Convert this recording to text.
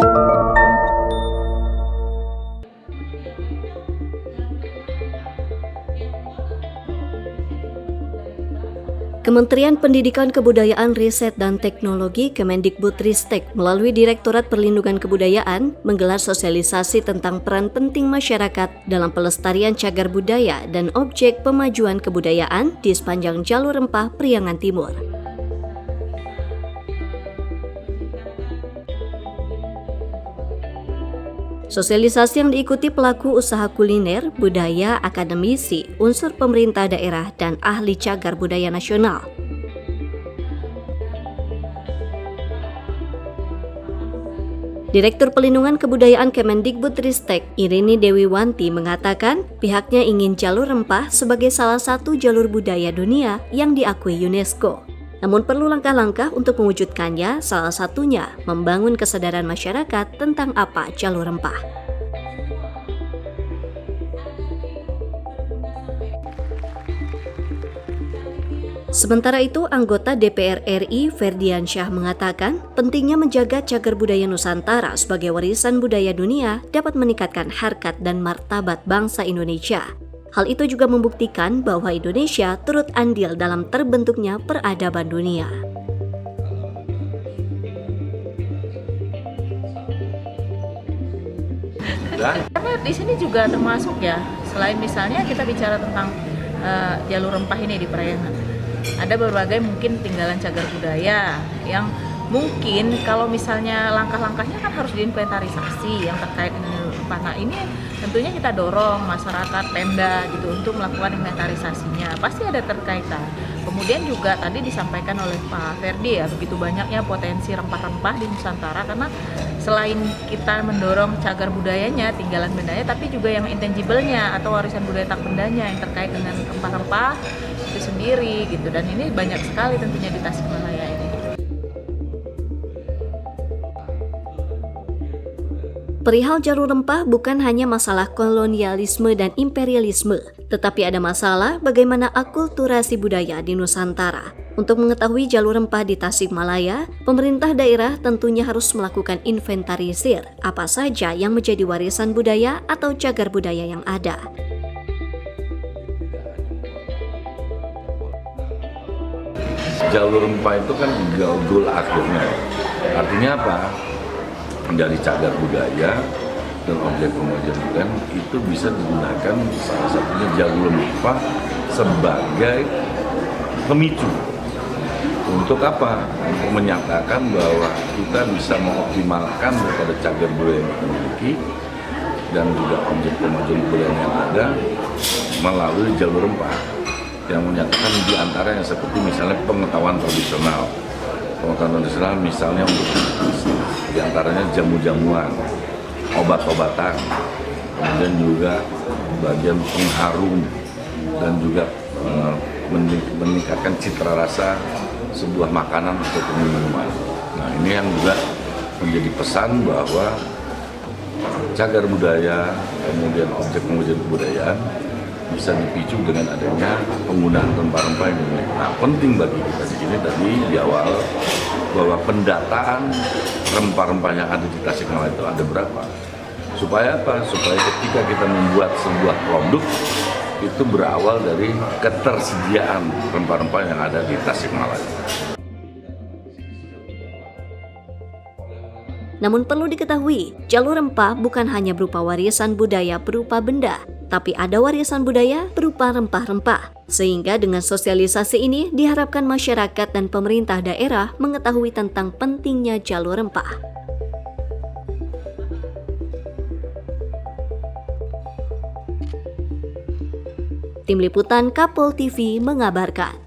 Kementerian Pendidikan Kebudayaan Riset dan Teknologi Kemendikbudristek melalui Direktorat Perlindungan Kebudayaan menggelar sosialisasi tentang peran penting masyarakat dalam pelestarian cagar budaya dan objek pemajuan kebudayaan di sepanjang jalur rempah Priangan Timur. Sosialisasi yang diikuti pelaku usaha kuliner, budaya, akademisi, unsur pemerintah daerah, dan ahli cagar budaya nasional. Direktur Pelindungan Kebudayaan Kemendikbudristek, Irini Dewi Wanti, mengatakan pihaknya ingin jalur rempah sebagai salah satu jalur budaya dunia yang diakui UNESCO. Namun perlu langkah-langkah untuk mewujudkannya, salah satunya membangun kesadaran masyarakat tentang apa jalur rempah. Sementara itu, anggota DPR RI Ferdiansyah mengatakan pentingnya menjaga cagar budaya Nusantara sebagai warisan budaya dunia dapat meningkatkan harkat dan martabat bangsa Indonesia. Hal itu juga membuktikan bahwa Indonesia turut andil dalam terbentuknya peradaban dunia. Karena di sini juga termasuk ya, selain misalnya kita bicara tentang jalur rempah ini di Priangan, ada berbagai mungkin tinggalan cagar budaya yang mungkin kalau misalnya langkah-langkahnya kan harus diinventarisasi yang terkait dengan jalur rempah. Nah ini tentunya kita dorong masyarakat Pemda gitu untuk melakukan inventarisasinya, pasti ada terkaitan. Kemudian juga tadi disampaikan oleh Pak Ferdi ya, begitu banyaknya potensi rempah-rempah di Nusantara, karena selain kita mendorong cagar budayanya, tinggalan bendanya, tapi juga yang intangible-nya atau warisan budaya tak bendanya yang terkait dengan rempah-rempah itu sendiri gitu. Dan ini banyak sekali tentunya di Tasikmalaya ini. Perihal jalur rempah bukan hanya masalah kolonialisme dan imperialisme, tetapi ada masalah bagaimana akulturasi budaya di Nusantara. Untuk mengetahui jalur rempah di Tasikmalaya, pemerintah daerah tentunya harus melakukan inventarisir apa saja yang menjadi warisan budaya atau cagar budaya yang ada. Jalur rempah itu kan goal akhirnya. Artinya apa? Dari cagar budaya dan objek pemajuan budaya itu bisa digunakan salah satunya jalur rempah sebagai pemicu. Untuk apa? Untuk menyatakan bahwa kita bisa mengoptimalkan daripada cagar budaya yang kita miliki dan juga objek pemajuan budaya yang ada melalui jalur rempah yang menyatakan diantaranya seperti misalnya pengetahuan tradisional. Pengetahuan tradisional misalnya untuk diantaranya jamu-jamuan, obat-obatan, kemudian juga bagian pengharum dan juga meningkatkan citra rasa sebuah makanan atau minuman. Nah ini yang juga menjadi pesan bahwa cagar budaya, kemudian objek pemajuan kebudayaan bisa dipicu dengan adanya penggunaan rempah-rempah ini. Nah, penting bagi kita di sini tadi di awal bahwa pendataan rempah-rempah yang ada di Tasikmalaya itu ada berapa. Supaya apa? Supaya ketika kita membuat sebuah produk itu berawal dari ketersediaan rempah-rempah yang ada di Tasikmalaya. Namun perlu diketahui, jalur rempah bukan hanya berupa warisan budaya berupa benda, tapi ada warisan budaya berupa rempah-rempah. Sehingga dengan sosialisasi ini diharapkan masyarakat dan pemerintah daerah mengetahui tentang pentingnya jalur rempah. Tim Liputan Kapol TV mengabarkan.